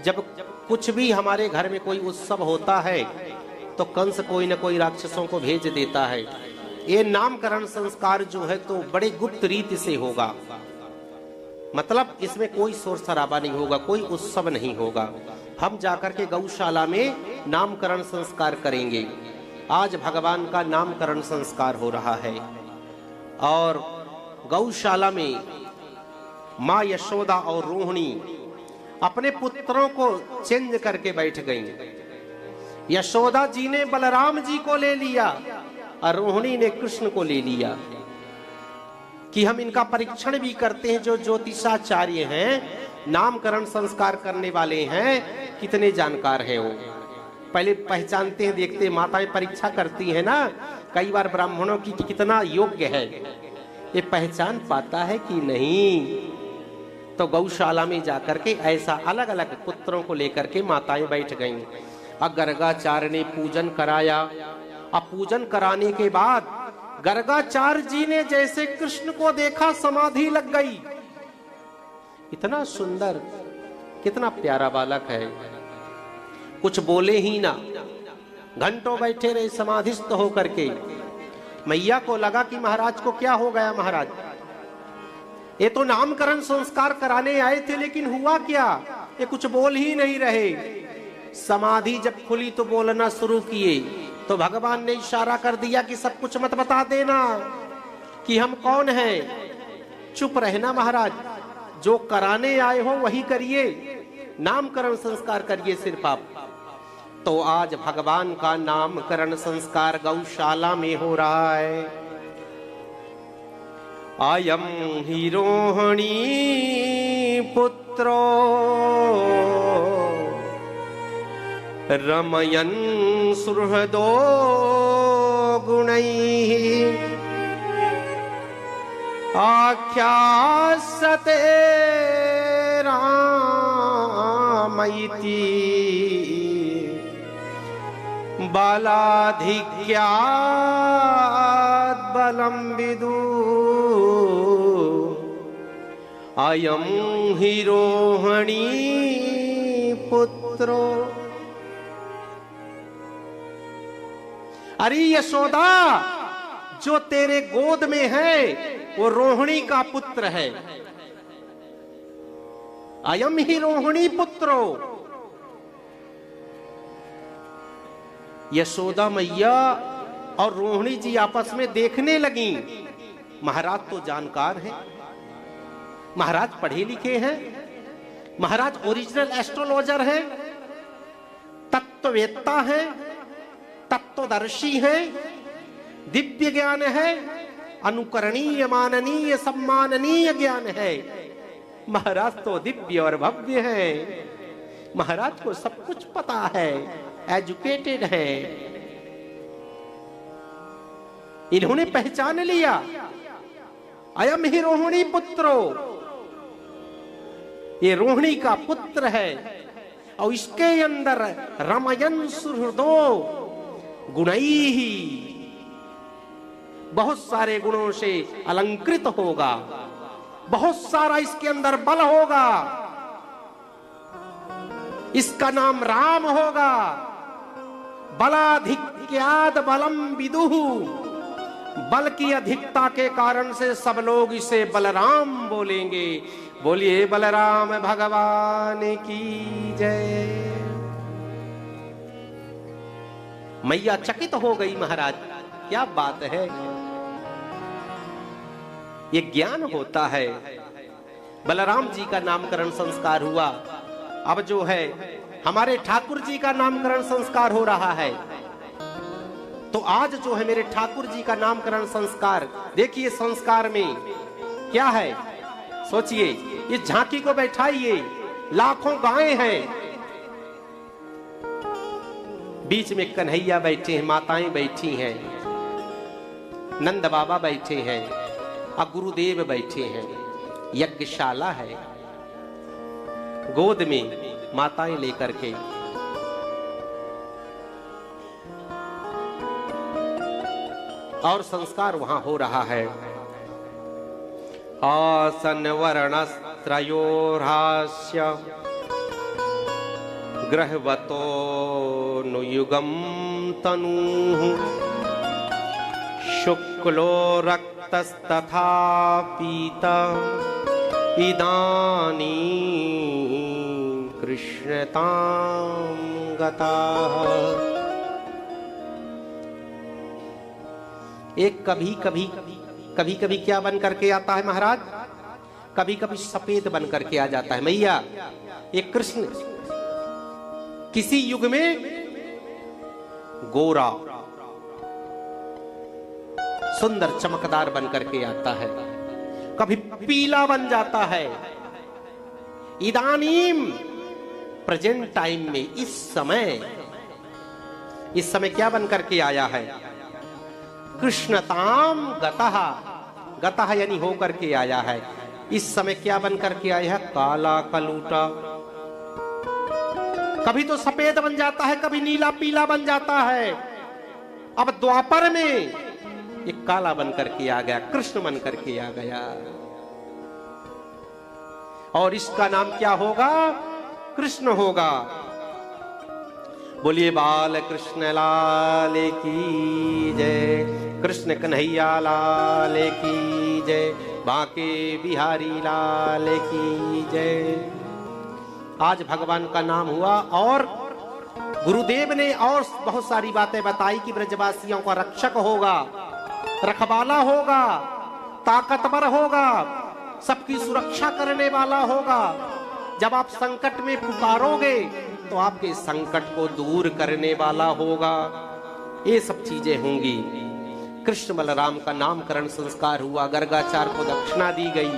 जब कुछ भी हमारे घर में कोई उत्सव होता है तो कंस कोई न कोई राक्षसों को भेज देता है। ये नामकरण संस्कार जो है तो बड़े गुप्त रीति से होगा, मतलब इसमें कोई शोर शराबा नहीं होगा, कोई उत्सव नहीं होगा। हम जाकर के गौशाला में नामकरण संस्कार करेंगे। आज भगवान का नामकरण संस्कार हो रहा है और गौशाला में माँ यशोदा और रोहिणी अपने पुत्रों को चेंज करके बैठ गईं। यशोदा जी ने बलराम जी को ले लिया और रोहिणी ने कृष्ण को ले लिया कि हम इनका परीक्षण भी करते हैं। जो ज्योतिषाचार्य हैं, नामकरण संस्कार करने वाले हैं, कितने जानकार हैं वो, पहले पहचानते हैं, देखते हैं। माताएं परीक्षा करती है ना कई बार ब्राह्मणों की कि कितना योग्य है, ये पहचान पाता है कि नहीं। तो गौशाला में जाकर के ऐसा अलग अलग पुत्रों को लेकर के माताएं बैठ गईं। अब गर्गाचार्य ने पूजन कराया। अब पूजन कराने के बाद गर्गाचार्य जी ने जैसे कृष्ण को देखा समाधि लग गई। इतना सुंदर, कितना प्यारा बालक है, कुछ बोले ही ना, घंटों बैठे रहे समाधिस्थ होकर के। मैया को लगा कि महाराज को क्या हो गया। महाराज ये तो नामकरण संस्कार कराने आए थे, लेकिन हुआ क्या, ये कुछ बोल ही नहीं रहे। समाधि जब खुली तो बोलना शुरू किए तो भगवान ने इशारा कर दिया कि सब कुछ मत बता देना कि हम कौन हैं, चुप रहना महाराज, जो कराने आए हो वही करिए, नामकरण संस्कार करिए सिर्फ आप। तो आज भगवान का नामकरण संस्कार गौशाला में हो रहा है। आयम हि रोहिणी पुत्रो रमयन् सुहृदो गुणैः आख्यासते रामैति बालाधिक्यात् बलं विदु अयं हि रोहिणी पुत्रो। अरे यशोदा, जो तेरे गोद में है वो रोहिणी का पुत्र है। अयम ही रोहिणी पुत्रो। यशोदा मैया और रोहिणी जी आपस में देखने लगी। महाराज तो जानकार है, महाराज पढ़े लिखे हैं, महाराज ओरिजिनल एस्ट्रोलॉजर है, तत्ववेत्ता है, तत्वदर्शी है, दिव्य ज्ञान है, अनुकरणीय माननीय सम्माननीय ज्ञान है। महाराज तो दिव्य और भव्य है, महाराज को सब कुछ पता है, एजुकेटेड है। इन्होंने पहचान लिया, अयम ही रोहिणी पुत्रो, ये रोहिणी का पुत्र है और इसके अंदर रमयन् सुहृदो गुणैहि, बहुत सारे गुणों से अलंकृत होगा, बहुत सारा इसके अंदर बल होगा, इसका नाम राम होगा। बलाधिक्याद बलम विदुः, बल की अधिकता के कारण से सब लोग इसे बलराम बोलेंगे। बोलिए बलराम भगवान की जय। मैया चकित हो गई, महाराज क्या बात है, ये ज्ञान होता है। बलराम जी का नामकरण संस्कार हुआ। अब जो है हमारे ठाकुर जी का नामकरण संस्कार हो रहा है। तो आज जो है मेरे ठाकुर जी का नामकरण संस्कार, देखिए संस्कार में क्या है, सोचिए। इस झांकी को बैठाइए, लाखों गायें हैं, बीच में कन्हैया बैठे हैं, माताएं बैठी हैं, नंद बाबा बैठे हैं और गुरुदेव बैठे हैं। यज्ञशाला है, गोद में माताएं लेकर के। और संस्कार वहां हो रहा है। आसन वर्णस्त्रयोर्हास्य ग्रहवतो नुयुगम तनुः शुक्लो रक्तस्तथा पीता इदानीं कृष्णतां गताः। एक कभी कभी क्या बन करके आता है महाराज? कभी कभी सफेद बन करके आ जाता है। मैया एक कृष्ण किसी युग में गोरा सुंदर चमकदार बन करके आता है, कभी पीला बन जाता है। इदानीम प्रेजेंट टाइम में इस समय क्या बन करके आया है? कृष्णताम गतः, गतः यानी हो करके आया है। इस समय क्या बन करके आया है? काला कलूटा। कभी तो सफेद बन जाता है, कभी नीला पीला बन जाता है। अब द्वापर में एक काला बन करके आ गया, कृष्ण बन करके आ गया। और इसका नाम क्या होगा? कृष्ण होगा। बोलिए बाल कृष्ण लाल की जय, कृष्ण कन्हैया लाल की जय, बांके बिहारी लाल की जय। आज भगवान का नाम हुआ और गुरुदेव ने और बहुत सारी बातें बताई कि ब्रजवासियों का रक्षक होगा, रखवाला होगा, ताकतवर होगा, सबकी सुरक्षा करने वाला होगा। जब आप संकट में पुकारोगे तो आपके संकट को दूर करने वाला होगा। ये सब चीजें होंगी। कृष्ण बलराम का नामकरण संस्कार हुआ, गर्गाचार्य को दक्षिणा दी गई।